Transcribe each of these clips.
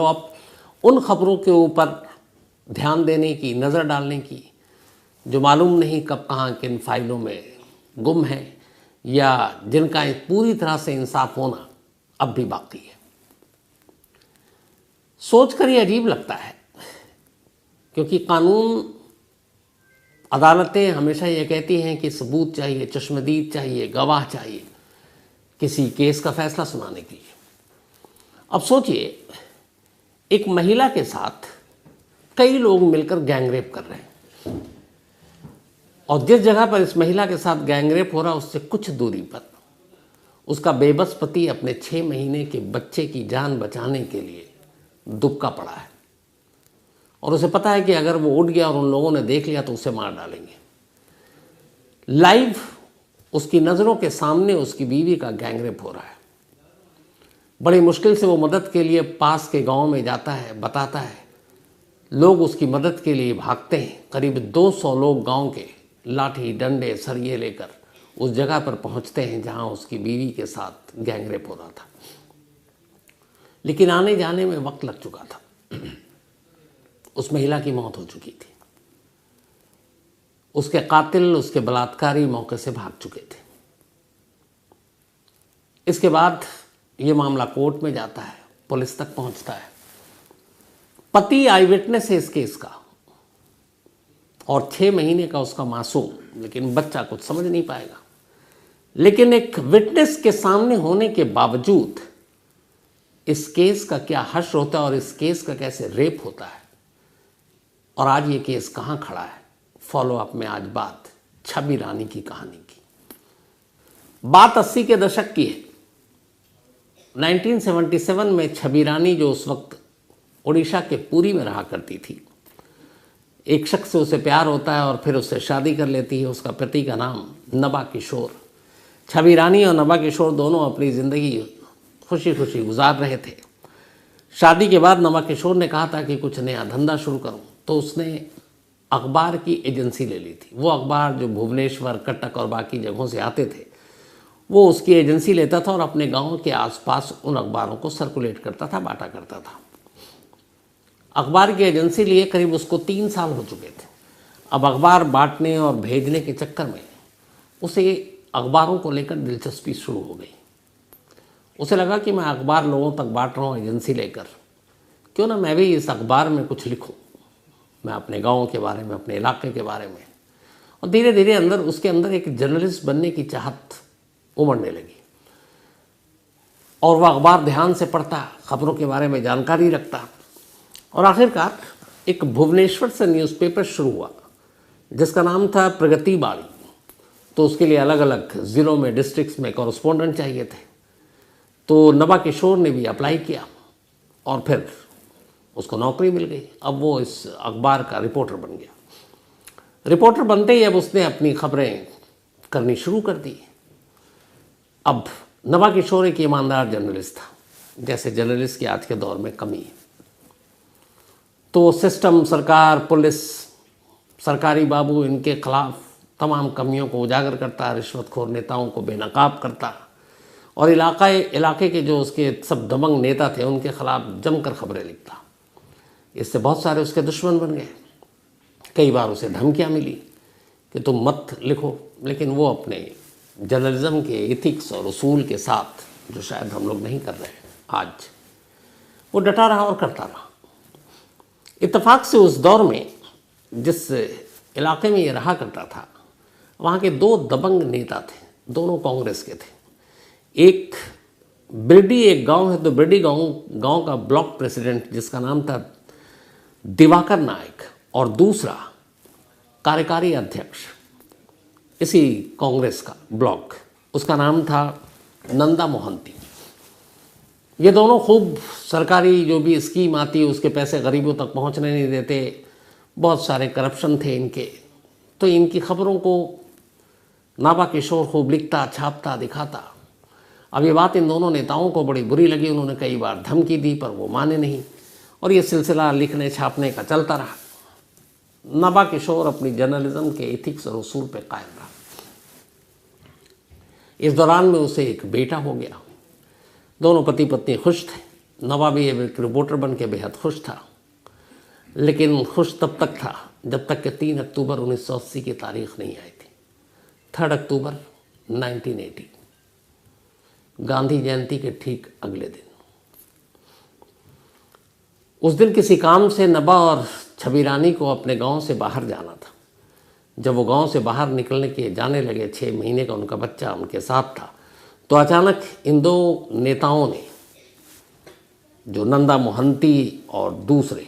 आप उन खबरों के ऊपर ध्यान देने की, नज़र डालने की, जो मालूम नहीं कब कहाँ किन फाइलों में गुम है या जिनका पूरी तरह से इंसाफ होना अब भी बाकी है। सोचकर ये अजीब लगता है, क्योंकि कानून, अदालतें हमेशा ये कहती हैं कि सबूत चाहिए, चश्मदीद चाहिए, गवाह चाहिए किसी केस का फैसला सुनाने के लिए। अब सोचिए, एक महिला के साथ कई लोग मिलकर गैंगरेप कर रहे हैं और जिस जगह पर इस महिला के साथ गैंगरेप हो रहा है उससे कुछ दूरी पर उसका बेबस पति अपने 6 महीने के बच्चे की जान बचाने के लिए दुबका पड़ा है और उसे पता है कि अगर वो उठ गया और उन लोगों ने देख लिया तो उसे मार डालेंगे। लाइव उसकी नज़रों के सामने उसकी बीवी का गैंगरेप हो रहा है। बड़ी मुश्किल से वो मदद के लिए पास के गांव में जाता है, बताता है, लोग उसकी मदद के लिए भागते हैं। करीब 200 लोग गांव के लाठी, डंडे, सरिये लेकर उस जगह पर पहुंचते हैं जहां उसकी बीवी के साथ गैंगरेप हो रहा था। लेकिन आने जाने में वक्त लग चुका था। उस महिला की मौत हो चुकी थी। उसके कातिल, उसके बलात्कारी मौके से भाग चुके थे। इसके बाद ये मामला कोर्ट में जाता है, पुलिस तक पहुंचता है। पति आई विटनेस है इस केस का और 6 महीने का उसका मासूम, लेकिन बच्चा कुछ समझ नहीं पाएगा। लेकिन एक विटनेस के सामने होने के बावजूद इस केस का क्या हश्र होता है और इस केस का कैसे रेप होता है और आज ये केस कहाँ खड़ा है। फॉलो अप में आज बात छवि रानी की कहानी की। बात 80 के दशक की है। 1977 में छवि रानी, जो उस वक्त उड़ीसा के पुरी में रहा करती थी, एक शख्स से उसे प्यार होता है और फिर उससे शादी कर लेती है। उसका पति का नाम नबा किशोर। छवि रानी और नबा किशोर दोनों अपनी ज़िंदगी खुशी खुशी गुजार रहे थे। शादी के बाद नबा किशोर ने कहा था कि कुछ नया धंधा शुरू करूं, तो उसने अखबार की एजेंसी ले ली थी। वो अखबार जो भुवनेश्वर, कटक और बाकी जगहों से आते थे, वो उसकी एजेंसी लेता था और अपने गांव के आसपास उन अखबारों को सर्कुलेट करता था, बांटा करता था। अखबार की एजेंसी लिए करीब उसको 3 साल हो चुके थे। अब अखबार बांटने और भेजने के चक्कर में उसे अखबारों को लेकर दिलचस्पी शुरू हो गई। उसे लगा कि मैं अखबार लोगों तक बांट रहा हूँ एजेंसी लेकर, क्यों ना मैं भी इस अखबार में कुछ लिखूँ, मैं अपने गाँव के बारे में, अपने इलाके के बारे में। और धीरे धीरे उसके अंदर एक जर्नलिस्ट बनने की चाहत उमड़ने लगी और वह अखबार ध्यान से पढ़ता, खबरों के बारे में जानकारी रखता और आखिरकार एक भुवनेश्वर से न्यूज़पेपर शुरू हुआ जिसका नाम था प्रगति बाड़ी। तो उसके लिए अलग अलग ज़िलों में, डिस्ट्रिक्ट्स में कॉरेस्पोंडेंट चाहिए थे। तो नबा किशोर ने भी अप्लाई किया और फिर उसको नौकरी मिल गई। अब वो इस अखबार का रिपोर्टर बन गया। रिपोर्टर बनते ही अब उसने अपनी खबरें करनी शुरू कर दी। अब नबा किशोर एक ईमानदार जर्नलिस्ट था, जैसे जर्नलिस्ट की आज के दौर में कमी है। तो सिस्टम, सरकार, पुलिस, सरकारी बाबू, इनके खिलाफ तमाम कमियों को उजागर करता, रिश्वतखोर नेताओं को बेनकाब करता और इलाके के जो उसके सब दबंग नेता थे उनके खिलाफ जमकर खबरें लिखता। इससे बहुत सारे उसके दुश्मन बन गए। कई बार उसे धमकियाँ मिली कि तुम मत लिखो, लेकिन वो अपने जर्नलिज्म के एथिक्स और उसूल के साथ, जो शायद हम लोग नहीं कर रहे हैं आज, वो डटा रहा और करता रहा। इत्तेफाक से उस दौर में जिस इलाके में ये रहा करता था, वहाँ के 2 दबंग नेता थे, दोनों कांग्रेस के थे। एक बिरडी, एक गांव है, तो बिरडी गांव का ब्लॉक प्रेसिडेंट जिसका नाम था दिवाकर नायक, और दूसरा कार्यकारी अध्यक्ष इसी कांग्रेस का ब्लॉक, उसका नाम था नंदा मोहंती। ये दोनों खूब सरकारी जो भी स्कीम आती है उसके पैसे गरीबों तक पहुंचने नहीं देते, बहुत सारे करप्शन थे इनके। तो इनकी खबरों को नबा किशोर खूब लिखता, छापता, दिखाता। अब ये बात इन दोनों नेताओं को बड़ी बुरी लगी। उन्होंने कई बार धमकी दी पर वो माने नहीं और ये सिलसिला लिखने छापने का चलता रहा। नबा किशोर अपनी जर्नलिज्म के एथिक्स और उसूल पर कायम रहा। इस दौरान में उसे एक बेटा हो गया। दोनों पति पत्नी खुश थे। नवाबी एक रिपोर्टर बन के बेहद खुश था, लेकिन खुश तब तक था जब तक कि 3 अक्टूबर 1980 की तारीख नहीं आई थी। 3 अक्टूबर 1980, गांधी जयंती के ठीक अगले दिन। उस दिन किसी काम से नबा और छवि रानी को अपने गांव से बाहर जाना था। जब वो गांव से बाहर निकलने के जाने लगे, 6 महीने का उनका बच्चा उनके साथ था, तो अचानक इन दो नेताओं ने, जो नंदा मोहंती और दूसरे,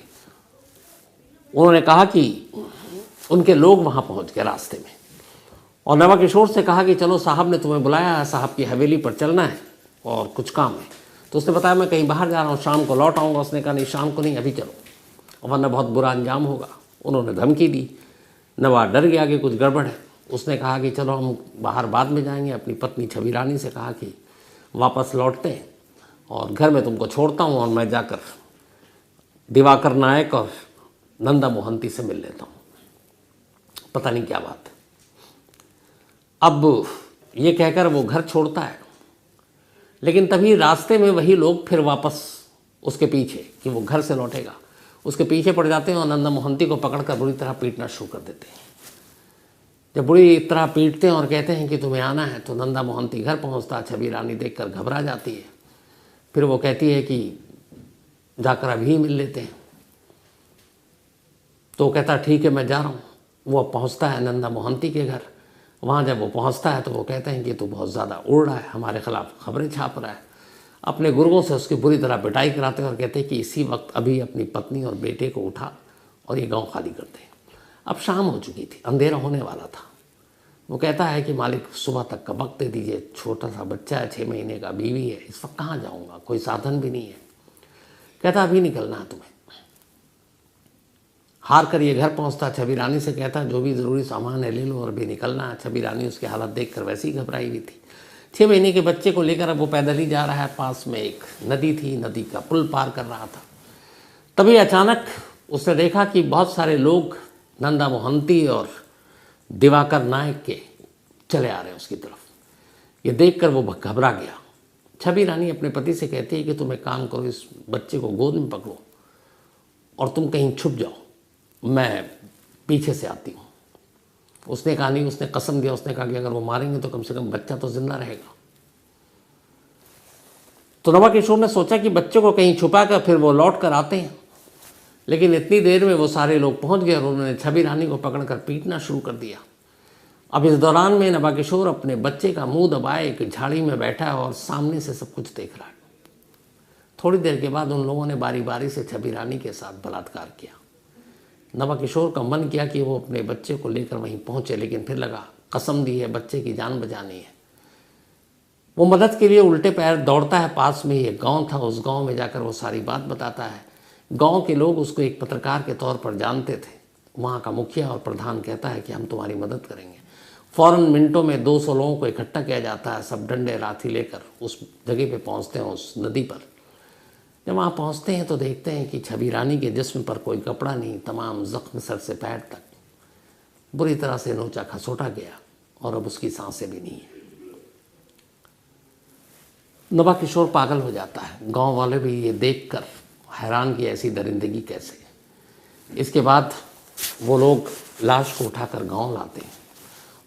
उन्होंने कहा कि उनके लोग वहाँ पहुँच गए रास्ते में, और नवा किशोर से कहा कि चलो साहब ने तुम्हें बुलाया है, साहब की हवेली पर चलना है और कुछ काम है। तो उसने बताया मैं कहीं बाहर जा रहा हूँ, शाम को लौट आऊँगा। उसने कहा नहीं, शाम को नहीं, अभी चलो वरना बहुत बुरा अंजाम होगा। उन्होंने धमकी दी। नवा डर गया कि कुछ गड़बड़ है। उसने कहा कि चलो हम बाहर बाद में जाएंगे। अपनी पत्नी छवि रानी से कहा कि वापस लौटते हैं और घर में तुमको छोड़ता हूँ और मैं जाकर दिवाकर नायक और नंदा मोहंती से मिल लेता हूँ। पता नहीं क्या बात है। अब ये कहकर वो घर छोड़ता है, लेकिन तभी रास्ते में वही लोग फिर वापस उसके पीछे, कि वो घर से लौटेगा, उसके पीछे पड़ जाते हैं और नंदा मोहंती को पकड़कर बुरी तरह पीटना शुरू कर देते हैं। जब बुरी तरह पीटते हैं और कहते हैं कि तुम्हें आना है, तो नंदा मोहंती घर पहुंचता। छवि रानी देखकर घबरा जाती है। फिर वो कहती है कि जाकर अभी मिल लेते हैं। तो वो कहता ठीक है मैं जा रहा हूँ। वो अब पहुँचता है नंदा मोहंती के घर। वहाँ जब वो पहुँचता है तो वो कहते हैं कि तू बहुत ज़्यादा उड़ रहा है, हमारे खिलाफ खबरें छाप रहा है। अपने गुर्गों से उसकी बुरी तरह पिटाई कराते हैं और कहते हैं कि इसी वक्त अभी अपनी पत्नी और बेटे को उठा और ये गांव खाली कर दे। अब शाम हो चुकी थी, अंधेरा होने वाला था। वो कहता है कि मालिक सुबह तक का वक्त दे दीजिए, छोटा सा बच्चा है, 6 महीने का, बीवी है, इस वक्त कहाँ जाऊँगा, कोई साधन भी नहीं है। कहता अभी निकलना है तुम्हें। हार कर ये घर पहुँचता, छवि रानी से कहता जो भी ज़रूरी सामान है ले लो और अभी निकलना है। छवि रानी उसकी हालत देखकर वैसे ही घबराई हुई थी। 6 महीने के बच्चे को लेकर अब वो पैदल ही जा रहा है। पास में एक नदी थी, नदी का पुल पार कर रहा था। तभी अचानक उसने देखा कि बहुत सारे लोग नंदा मोहंती और दिवाकर नायक के चले आ रहे हैं उसकी तरफ। ये देखकर वो घबरा गया। छवि रानी अपने पति से कहती है कि तुम एक काम करो, इस बच्चे को गोद में पकड़ो और तुम कहीं छुप जाओ, मैं पीछे से आती हूँ। उसने कहा नहीं, उसने कसम दिया। उसने कहा कि अगर वो मारेंगे तो कम से कम बच्चा तो जिंदा रहेगा। तो नवा किशोर ने सोचा कि बच्चे को कहीं छुपा कर फिर वो लौट कर आते हैं, लेकिन इतनी देर में वो सारे लोग पहुंच गए और उन्होंने छवि रानी को पकड़कर पीटना शुरू कर दिया। अब इस दौरान में नवा किशोर अपने बच्चे का मुंह दबाए एक झाड़ी में बैठा है और सामने से सब कुछ देख रहा है। थोड़ी देर के बाद उन लोगों ने बारी बारी से छवि रानी के साथ बलात्कार किया। नवा किशोर का मन किया कि वो अपने बच्चे को लेकर वहीं पहुंचे, लेकिन फिर लगा कसम दी है, बच्चे की जान बचानी है। वो मदद के लिए उल्टे पैर दौड़ता है। पास में ही एक गांव था, उस गांव में जाकर वो सारी बात बताता है। गांव के लोग उसको एक पत्रकार के तौर पर जानते थे। वहाँ का मुखिया और प्रधान कहता है कि हम तुम्हारी मदद करेंगे। फ़ौरन मिनटों में 200 लोगों को इकट्ठा किया जाता है। सब डंडे लाठी लेकर उस जगह पे पहुँचते हैं, उस नदी पर। जब वहाँ पहुँचते हैं तो देखते हैं कि छवि रानी के जिस्म पर कोई कपड़ा नहीं, तमाम जख्म सर से पैर तक बुरी तरह से नोचा खसोटा गया और अब उसकी सांसें भी नहीं है। नवा किशोर पागल हो जाता है। गांव वाले भी ये देखकर हैरान कि ऐसी दरिंदगी कैसे। इसके बाद वो लोग लाश को उठाकर गांव लाते हैं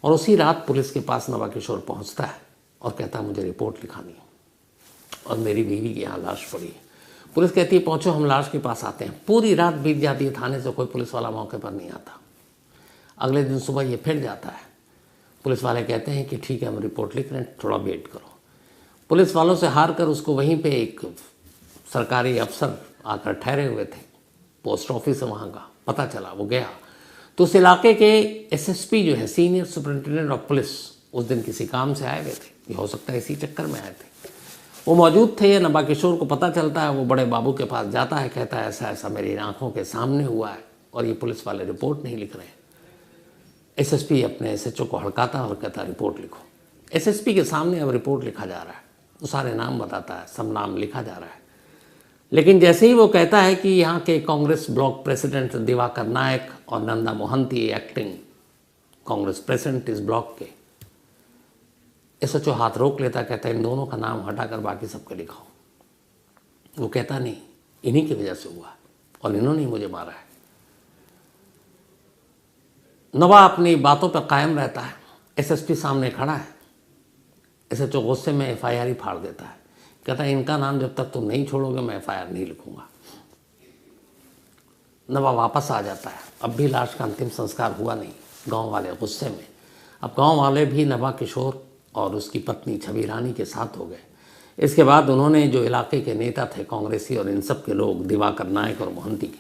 और उसी रात पुलिस के पास नवा किशोर पहुंचता है और कहता है मुझे रिपोर्ट लिखानी है और मेरी बीवी के यहाँ लाश पड़ी है। पुलिस कहती है पहुँचो, हम लाश के पास आते हैं। पूरी रात बीत जाती है, थाने से कोई पुलिस वाला मौके पर नहीं आता। अगले दिन सुबह ये फिर जाता है। पुलिस वाले कहते हैं कि ठीक है हम रिपोर्ट लिख रहे हैं, थोड़ा वेट करो। पुलिस वालों से हार कर उसको वहीं पे एक सरकारी अफसर आकर ठहरे हुए थे, पोस्ट ऑफिस है वहाँ का, पता चला। वो गया तो उस इलाके के एसएसपी जो है, सीनियर सुपरिटेंडेंट ऑफ पुलिस, उस दिन किसी काम से आए हुए थे, ये हो सकता है इसी चक्कर में आए थे, वो मौजूद थे। नवा किशोर को पता चलता है। वो बड़े बाबू के पास जाता है, कहता है ऐसा ऐसा मेरी आंखों के सामने हुआ है और ये पुलिस वाले रिपोर्ट नहीं लिख रहे हैं। एसएसपी अपने एसएचओ को हड़काता है और कहता है रिपोर्ट लिखो। एसएसपी के सामने अब रिपोर्ट लिखा जा रहा है। वो सारे नाम बताता है, सब नाम लिखा जा रहा है। लेकिन जैसे ही वो कहता है कि यहाँ के कांग्रेस ब्लॉक प्रेसिडेंट दिवाकर नायक और नंदा मोहंती एक्टिंग कांग्रेस प्रेसिडेंट इस ब्लॉक के, एसएचओ हाथ रोक लेता, कहता है इन दोनों का नाम हटाकर बाकी सबके लिखाओ। वो कहता नहीं, इन्हीं की वजह से हुआ और इन्होंने ही मुझे मारा है। नवा अपनी बातों पर कायम रहता है। एसएसपी सामने खड़ा है, एसएचओ गुस्से में एफआईआर ही फाड़ देता है। कहता है इनका नाम जब तक तुम नहीं छोड़ोगे मैं एफआईआर नहीं लिखूंगा। नवा वापस आ जाता है। अब भी लाश का अंतिम संस्कार हुआ नहीं। गांव वाले गुस्से में, अब गांव वाले भी नवा किशोर और उसकी पत्नी छवि रानी के साथ हो गए। इसके बाद उन्होंने जो इलाके के नेता थे कांग्रेसी और इन सब के लोग, दिवाकर नायक और मोहंती के,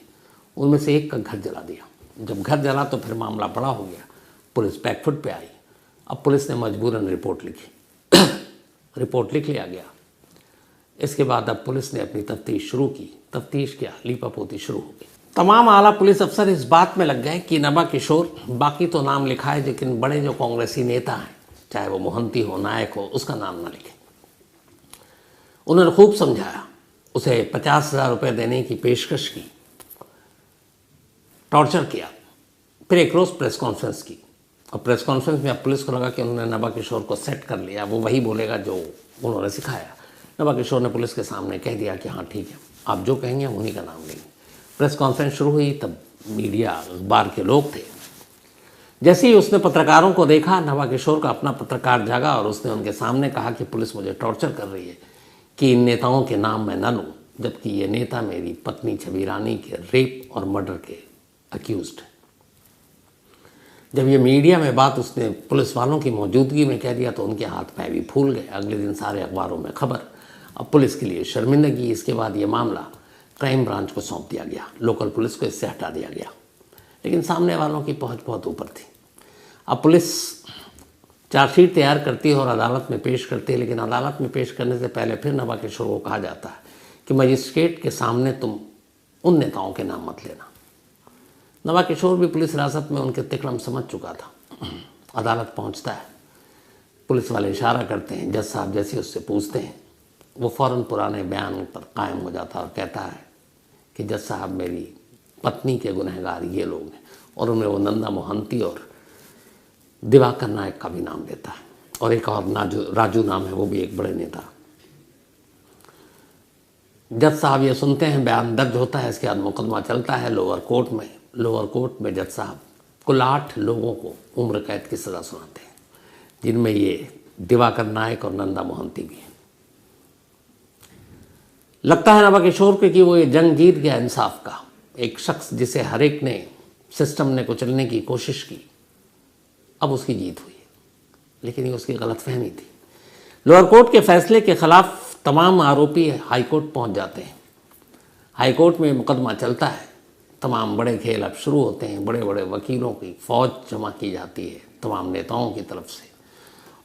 उनमें से एक का घर जला दिया। जब घर जला तो फिर मामला बड़ा हो गया। पुलिस बैकफुट पे आई। अब पुलिस ने मजबूरन रिपोर्ट लिखी। रिपोर्ट लिख लिया गया। इसके बाद अब पुलिस ने अपनी तफ्तीश शुरू की। तफ्तीश क्या, लीपापोती शुरू हो गई। तमाम आला पुलिस अफसर इस बात में लग गए कि नवा किशोर, बाकी तो नाम लिखा है लेकिन बड़े जो कांग्रेसी नेता हैं, चाहे वो मोहंती हो, नायक हो, उसका नाम ना लिखें। उन्होंने खूब समझाया, उसे 50,000 रुपये देने की पेशकश की, टॉर्चर किया। फिर एक रोज़ प्रेस कॉन्फ्रेंस की और प्रेस कॉन्फ्रेंस में अब पुलिस को लगा कि उन्होंने नवा किशोर को सेट कर लिया, वो वही बोलेगा जो उन्होंने सिखाया। नवा किशोर ने पुलिस के सामने कह दिया कि हाँ ठीक है, आप जो कहेंगे हम उन्हीं का नाम लेंगे। प्रेस कॉन्फ्रेंस शुरू हुई, तब मीडिया, अखबार के लोग थे। जैसे ही उसने पत्रकारों को देखा, नवा किशोर का अपना पत्रकार जागा और उसने उनके सामने कहा कि पुलिस मुझे टॉर्चर कर रही है कि इन नेताओं के नाम मैं न लूँ, जबकि ये नेता मेरी पत्नी छवि रानी के रेप और मर्डर के अक्यूज्ड है। जब ये मीडिया में बात उसने पुलिस वालों की मौजूदगी में कह दिया तो उनके हाथ पैर भी फूल गए। अगले दिन सारे अखबारों में खबर। अब पुलिस के लिए शर्मिंदगी। इसके बाद ये मामला क्राइम ब्रांच को सौंप दिया गया, लोकल पुलिस को इससे हटा दिया गया। लेकिन सामने वालों की पहुंच बहुत ऊपर थी। अब पुलिस चार्जशीट तैयार करती है और अदालत में पेश करती है, लेकिन अदालत में पेश करने से पहले फिर नवा किशोर को कहा जाता है कि मजिस्ट्रेट के सामने तुम उन नेताओं के नाम मत लेना। नवा किशोर भी पुलिस हिरासत में उनके तिकड़म समझ चुका था। अदालत पहुंचता है, पुलिस वाले इशारा करते हैं, जज साहब जैसे उससे पूछते हैं, वो फ़ौरन पुराने बयान पर कायम हो जाता है और कहता है कि जज साहब मेरी पत्नी के गुनहगार ये लोग हैं, और उनमें वो नंदा मोहंती और दिवाकर नायक का भी नाम लेता है, और एक और राजू नाम है, वो भी एक बड़े नेता। जज साहब ये सुनते हैं, बयान दर्ज होता है। इसके बाद मुकदमा चलता है लोअर कोर्ट में। लोअर कोर्ट में जज साहब कुल 8 लोगों को उम्र कैद की सज़ा सुनाते हैं, जिनमें ये दिवाकर नायक और नंदा मोहंती भी हैं। लगता है नवा किशोर को कि वो ये जंग जीत गया इंसाफ का। एक शख्स जिसे हर एक ने, सिस्टम ने कुचलने की कोशिश की, अब उसकी जीत हुई। लेकिन ये उसकी गलतफहमी थी। लोअर कोर्ट के फैसले के खिलाफ तमाम आरोपी हाई कोर्ट पहुंच जाते हैं। हाई कोर्ट में मुकदमा चलता है। तमाम बड़े खेल अब शुरू होते हैं। बड़े बड़े वकीलों की फ़ौज जमा की जाती है तमाम नेताओं की तरफ से,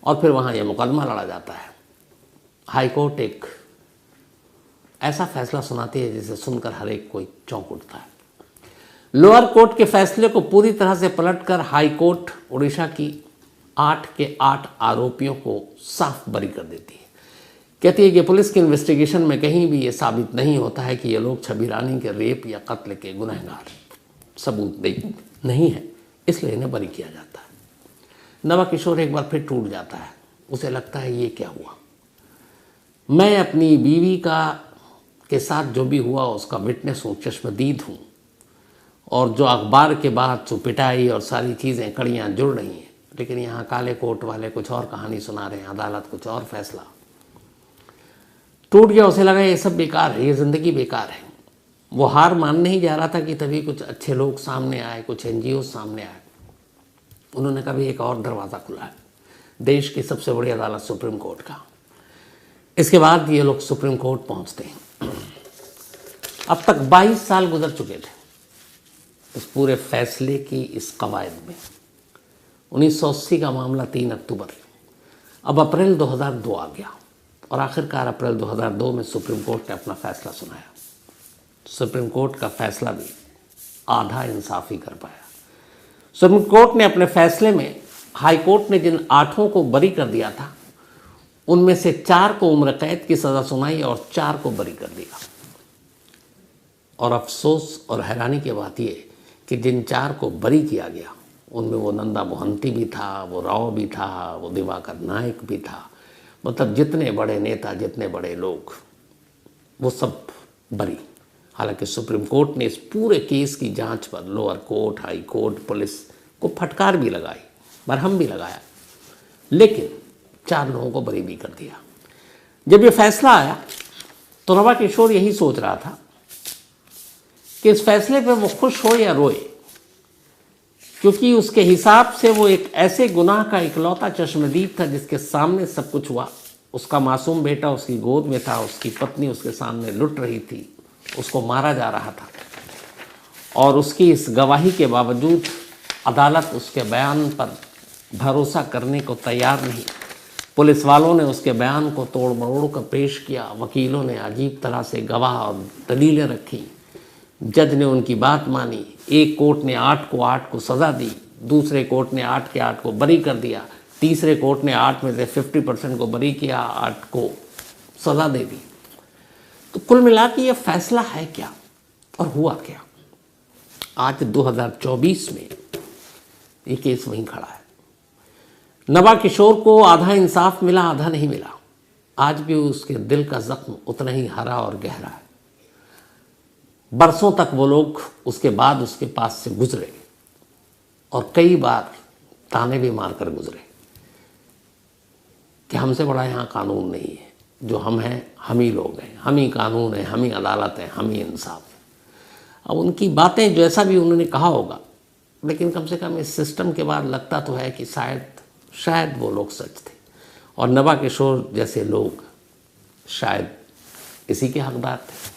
और फिर वहाँ ये मुकदमा लड़ा जाता है। हाई कोर्ट एक ऐसा फैसला सुनाती है जिसे सुनकर हर एक कोई चौंक उठता है। लोअर कोर्ट के फैसले को पूरी तरह से पलटकर हाई कोर्ट उड़ीसा की 8 के 8 आरोपियों को साफ बरी कर देती है। कहती है कि पुलिस की इन्वेस्टिगेशन में कहीं भी ये साबित नहीं होता है कि ये लोग छवि रानी के रेप या कत्ल के गुनहगार, सबूत नहीं है, इसलिए इन्हें बरी किया जाता है। नवा किशोर एक बार फिर टूट जाता है। उसे लगता है ये क्या हुआ, मैं अपनी बीवी के साथ जो भी हुआ उसका विटनेस हूँ, चश्मदीद हूँ, और जो अखबार के बाद जो पिटाई और सारी चीज़ें कड़ियाँ जुड़ रही हैं, लेकिन यहाँ काले कोर्ट वाले कुछ और कहानी सुना रहे हैं, अदालत कुछ और फैसला। टूट गया। उसे लगा ये सब बेकार है, ये ज़िंदगी बेकार है। वो हार मानने ही जा रहा था कि तभी कुछ अच्छे लोग सामने आए, कुछ NGO सामने आए। उन्होंने कहा भी एक और दरवाज़ा खुला है, देश की सबसे बड़ी अदालत सुप्रीम कोर्ट का। इसके बाद ये लोग सुप्रीम कोर्ट पहुँचते हैं। अब तक 22 साल गुजर चुके थे इस पूरे फैसले की इस कवायद में। 1980 का मामला 3 अक्टूबर, अब अप्रैल 2002 आ गया, और आखिरकार अप्रैल 2002 में सुप्रीम कोर्ट ने अपना फैसला सुनाया। सुप्रीम कोर्ट का फैसला भी आधा इंसाफ ही कर पाया। सुप्रीम कोर्ट ने अपने फैसले में हाई कोर्ट ने जिन 8 को बरी कर दिया था, उनमें से 4 को उम्र कैद की सज़ा सुनाई और 4 को बरी कर दिया। और अफसोस और हैरानी की बात ये कि जिन 4 को बरी किया गया उनमें वो नंदा मोहंती भी था, वो राव भी था, वो दिवाकर नायक भी था। मतलब जितने बड़े नेता, जितने बड़े लोग, वो सब बरी। हालांकि सुप्रीम कोर्ट ने इस पूरे केस की जांच पर lower court, high court, police को फटकार भी लगाई, बरहम भी लगाया, लेकिन 4 लोगों को बरी भी कर दिया। जब ये फैसला आया तो नवा किशोर यही सोच रहा था कि इस फैसले पे वो खुश हो या रोए, क्योंकि उसके हिसाब से वो एक ऐसे गुनाह का इकलौता चश्मदीद था जिसके सामने सब कुछ हुआ। उसका मासूम बेटा उसकी गोद में था, उसकी पत्नी उसके सामने लुट रही थी, उसको मारा जा रहा था, और उसकी इस गवाही के बावजूद अदालत उसके बयान पर भरोसा करने को तैयार नहीं। पुलिस वालों ने उसके बयान को तोड़ मरोड़ कर पेश किया, वकीलों ने अजीब तरह से गवाह और दलीलें रखी, जज ने उनकी बात मानी। एक कोर्ट ने 8 को सज़ा दी, दूसरे कोर्ट ने 8 के 8 को बरी कर दिया, तीसरे कोर्ट ने 8 में से 50% को बरी किया, 8 को सज़ा दे दी। तो कुल मिला के ये फैसला है क्या और हुआ क्या? आज 2024 में ये केस वहीं खड़ा है। नवा किशोर को आधा इंसाफ मिला, आधा नहीं मिला। आज भी उसके दिल का जख्म उतना ही हरा और गहरा है। बरसों तक वो लोग उसके बाद उसके पास से गुजरे और कई बार ताने भी मारकर गुजरे कि हमसे बड़ा यहाँ कानून नहीं है, जो हम हैं हम ही लोग हैं, हम ही कानून है, हम ही अदालत है, हम ही इंसाफ है। अब उनकी बातें जैसा भी उन्होंने कहा होगा, लेकिन कम से कम इस सिस्टम के बाद लगता तो है कि शायद वो लोग सच थे, और नवा किशोर जैसे लोग शायद इसी के हकदार थे,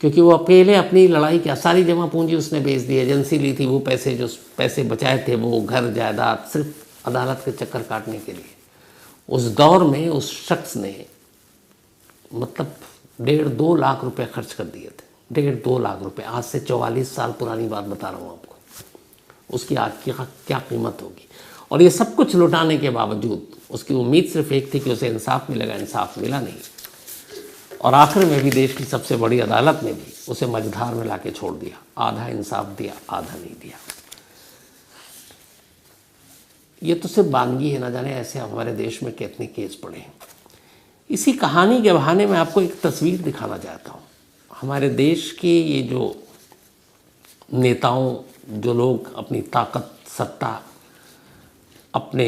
क्योंकि वो अकेले अपनी लड़ाई की सारी जमा पूंजी उसने बेच दी, एजेंसी ली थी, वो पैसे बचाए थे, वो घर जायदाद सिर्फ अदालत के चक्कर काटने के लिए। उस दौर में उस शख्स ने मतलब 1.5-2 लाख रुपए खर्च कर दिए थे। 1.5-2 लाख रुपए, आज से 44 साल पुरानी बात बता रहा हूँ आपको। उसकी आज की क्या कीमत होगी। और ये सब कुछ लुटाने के बावजूद उसकी उम्मीद सिर्फ एक थी कि उसे इंसाफ मिलेगा, इंसाफ मिला नहीं, और आखिर में भी देश की सबसे बड़ी अदालत ने भी उसे मझधार में लाके छोड़ दिया। आधा इंसाफ दिया, आधा नहीं दिया। ये तो सिर्फ बानगी है, ना जाने ऐसे हमारे देश में कितने केस पड़े हैं। इसी कहानी के बहाने मैं आपको एक तस्वीर दिखाना चाहता हूँ। हमारे देश के ये जो नेताओं, जो लोग अपनी ताकत, सत्ता, अपने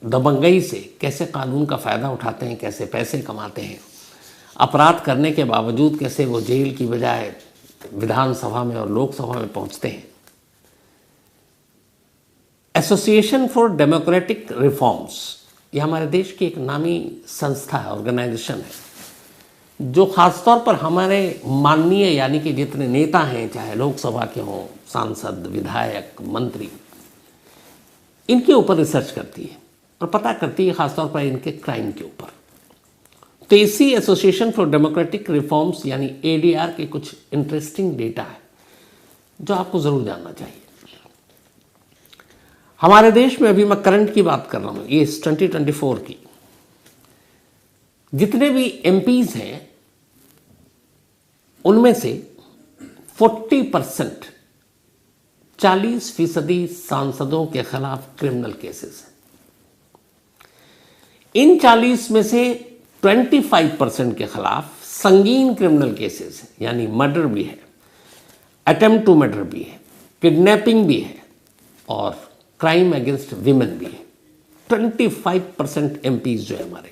दबंगई से कैसे कानून का फ़ायदा उठाते हैं, कैसे पैसे कमाते हैं, अपराध करने के बावजूद कैसे वो जेल की बजाय विधानसभा में और लोकसभा में पहुंचते हैं। एसोसिएशन फॉर डेमोक्रेटिक रिफॉर्म्स, ये हमारे देश की एक नामी संस्था है, ऑर्गेनाइजेशन है, जो ख़ासतौर पर हमारे माननीय यानी कि जितने नेता हैं, चाहे लोकसभा के हों, सांसद, विधायक, मंत्री, इनके ऊपर रिसर्च करती है और पता करती है ख़ासतौर पर इनके क्राइम के ऊपर। तो इसी एसोसिएशन फॉर डेमोक्रेटिक रिफॉर्म्स यानी ADR के कुछ इंटरेस्टिंग डेटा है जो आपको ज़रूर जानना चाहिए। हमारे देश में, अभी मैं करंट की बात कर रहा हूँ, ये 2024 की, जितने भी MPs हैं उनमें से 40%, 40% सांसदों के खिलाफ क्रिमिनल केसेस हैं। इन 40 में से 25% के खिलाफ संगीन क्रिमिनल केसेस हैं, यानी मर्डर भी है, अटेम्प्ट टू मर्डर भी है, किडनैपिंग भी है और क्राइम अगेंस्ट विमेन भी है। 25% MPs जो है हमारे।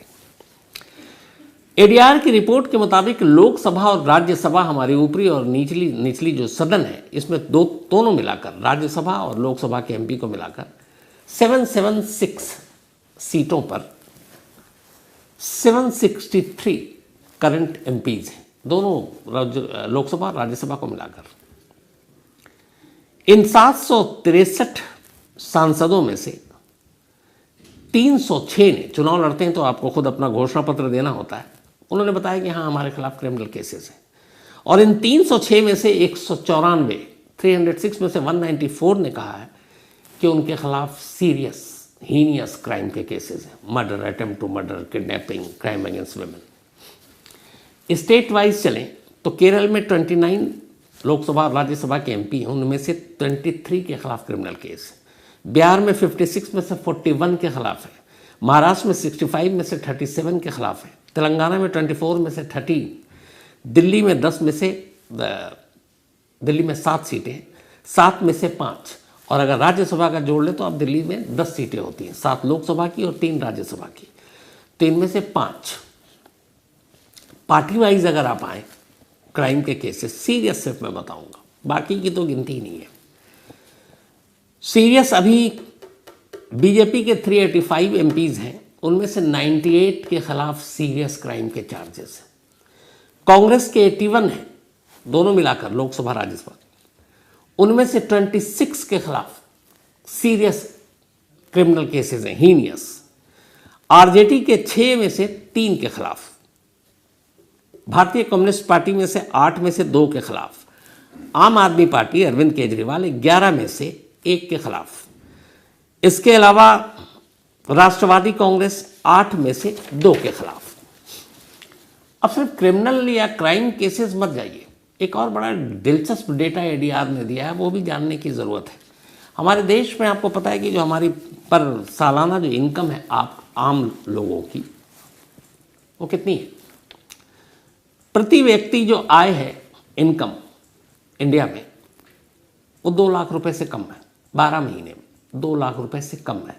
ADR की रिपोर्ट के मुताबिक लोकसभा और राज्यसभा, हमारी ऊपरी और निचली जो सदन है, इसमें दोनों मिलाकर, राज्यसभा और लोकसभा के MP को मिलाकर 776 सीटों पर 763 करंट MPs हैं, दोनों लोकसभा और राज्यसभा को मिलाकर। इन 763 सांसदों में से 306 ने, चुनाव लड़ते हैं तो आपको खुद अपना घोषणा पत्र देना होता है, उन्होंने बताया कि हाँ हमारे खिलाफ क्रिमिनल केसेस हैं। और इन 306 में से 194, 306 में से 194 ने कहा है कि उनके खिलाफ सीरियस हीनियस क्राइम के केसेस हैं, murder, attempt to murder, kidnapping, crime against women. State wise चलें तो केरल में 29 लोकसभा और राज्यसभा के MP हैं, उनमें से 23 के खिलाफ क्रिमिनल केस है। बिहार में 56 में से 41 के खिलाफ है, महाराष्ट्र में 65 में से 37 के खिलाफ है, तेलंगाना में 24 में से 13, दिल्ली में 10 में से दिल्ली में 7 सीटें, 7 में से 5, और अगर राज्यसभा का जोड़ ले तो अब दिल्ली में 10 सीटें होती हैं, 7 लोकसभा की और 3 राज्यसभा की। तो इनमें से 5 पार्टी वाइज अगर आप आए क्राइम के केसेस, सीरियस सिर्फ मैं बताऊंगा, बाकी की तो गिनती ही नहीं है। सीरियस अभी बीजेपी के 385 एमपीज हैं, उनमें से 98 के खिलाफ सीरियस क्राइम के चार्जेस हैं। कांग्रेस के 81 हैं, दोनों मिलाकर लोकसभा राज्यसभा, उनमें से 26 के खिलाफ सीरियस क्रिमिनल केसेस हैं, हीनियस। आरजेडी के 6 में से 3 के खिलाफ, भारतीय कम्युनिस्ट पार्टी में से 8 में से 2 के खिलाफ, आम आदमी पार्टी अरविंद केजरीवाल 11 में से 1 के खिलाफ, इसके अलावा राष्ट्रवादी कांग्रेस 8 में से 2 के खिलाफ। अब सिर्फ क्रिमिनल या क्राइम केसेस मत जाइए, एक और बड़ा दिलचस्प डेटा एडीआर ने दिया है, वो भी जानने की ज़रूरत है। हमारे देश में आपको पता है कि जो हमारी पर सालाना जो इनकम है आप आम लोगों की, वो कितनी है? प्रति व्यक्ति जो आय है इनकम इंडिया में, वो 2 लाख रुपए से कम है। 12 महीने में 2 लाख रुपए से कम है,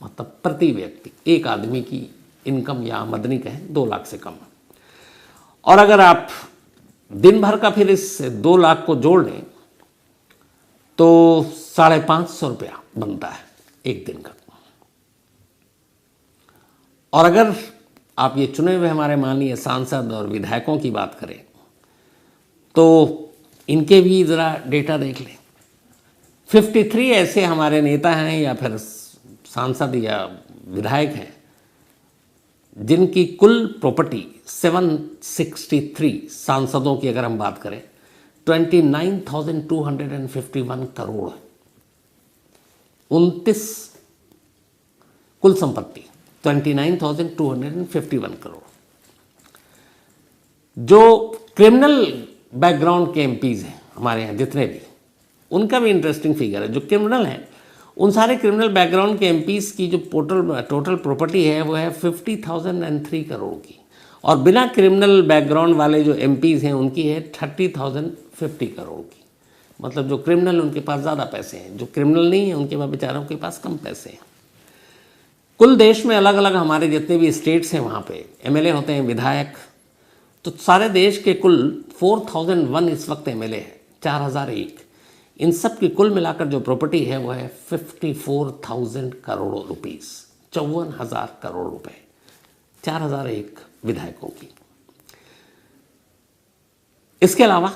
मतलब प्रति व्यक्ति एक आदमी की इनकम या आमदनी कहें 2 लाख से कम है। और अगर आप दिन भर का फिर इस 2 लाख को जोड़ लें तो 550 रुपया बनता है एक दिन का। और अगर आप ये चुने हुए हमारे माननीय सांसद और विधायकों की बात करें तो इनके भी ज़रा डेटा देख लें। 53 ऐसे हमारे नेता हैं या फिर सांसद या विधायक हैं जिनकी कुल प्रॉपर्टी 763, सांसदों की अगर हम बात करें 29,251 करोड़ है। 29 कुल संपत्ति 29,251 करोड़। जो क्रिमिनल बैकग्राउंड के एमपीज हैं हमारे यहाँ जितने भी, उनका भी इंटरेस्टिंग फिगर है। जो क्रिमिनल हैं उन सारे क्रिमिनल बैकग्राउंड के एमपीज की जो टोटल प्रॉपर्टी है वो है 50,003 करोड़ की, और बिना क्रिमिनल बैकग्राउंड वाले जो एमपीज हैं उनकी है 30,050 करोड़ की। मतलब जो क्रिमिनल उनके पास ज़्यादा पैसे हैं, जो क्रिमिनल नहीं है उनके पास बेचारों के पास कम पैसे हैं। कुल देश में अलग अलग हमारे जितने भी स्टेट्स हैं वहाँ पे एमएलए होते हैं, विधायक, तो सारे देश के कुल 4001 इस वक्त एमएलए है, 4001। इन सब की कुल मिलाकर जो प्रॉपर्टी है वो है 54,000 करोड़ रुपीस, 54,000 करोड़ रुपए, 4001 विधायकों की। इसके अलावा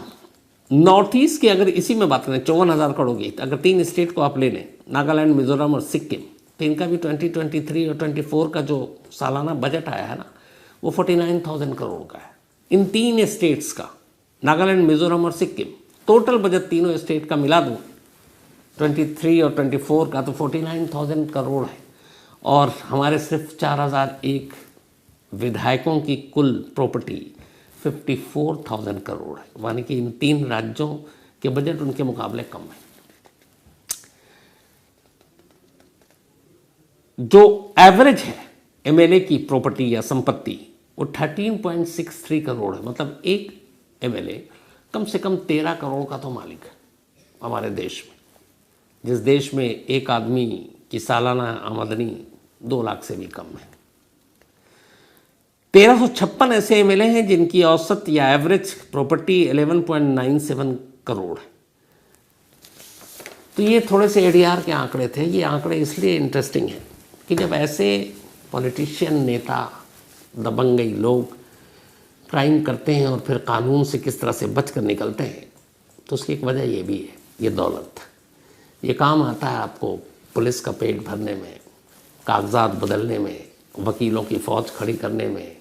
नॉर्थ ईस्ट की अगर इसी में बात करें 54,000 करोड़ की, अगर 3 स्टेट को आप ले लें, नागालैंड, मिजोरम और सिक्किम, तो इनका भी 2023 और 24 का जो सालाना बजट आया है ना वो 49,000 करोड़ का है। इन 3 स्टेट्स का, नागालैंड, मिजोरम और सिक्किम, टोटल बजट तीनों स्टेट का मिला दूँ 23 और 24 का तो 49,000 करोड़ है। और हमारे सिर्फ 4001 विधायकों की कुल प्रॉपर्टी 54,000 करोड़ है, यानी कि इन 3 राज्यों के बजट उनके मुकाबले कम है। जो एवरेज है एमएलए की प्रॉपर्टी या संपत्ति वो 13.63 करोड़ है। मतलब एक एमएलए कम से कम 13 करोड़ का तो मालिक है हमारे देश में, जिस देश में एक आदमी की सालाना आमदनी 2 लाख से भी कम है। 1356 ऐसे एमएलए हैं जिनकी औसत या एवरेज प्रॉपर्टी 11.97 करोड़ है। तो ये थोड़े से एडीआर के आंकड़े थे। ये आंकड़े इसलिए इंटरेस्टिंग हैं कि जब ऐसे पॉलिटिशियन, नेता, दबंगई लोग क्राइम करते हैं और फिर कानून से किस तरह से बच कर निकलते हैं, तो उसकी एक वजह ये भी है, ये दौलत। ये काम आता है आपको पुलिस का पेट भरने में, कागजात बदलने में, वकीलों की फ़ौज खड़ी करने में,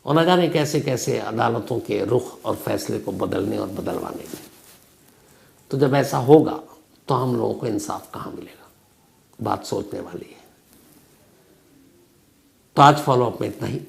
और न जाने कैसे कैसे अदालतों के रुख और फैसले को बदलने और बदलवाने में। तो जब ऐसा होगा तो हम लोगों को इंसाफ कहाँ मिलेगा? बात सोचने वाली है। तो आज फॉलोअप में इतना ही।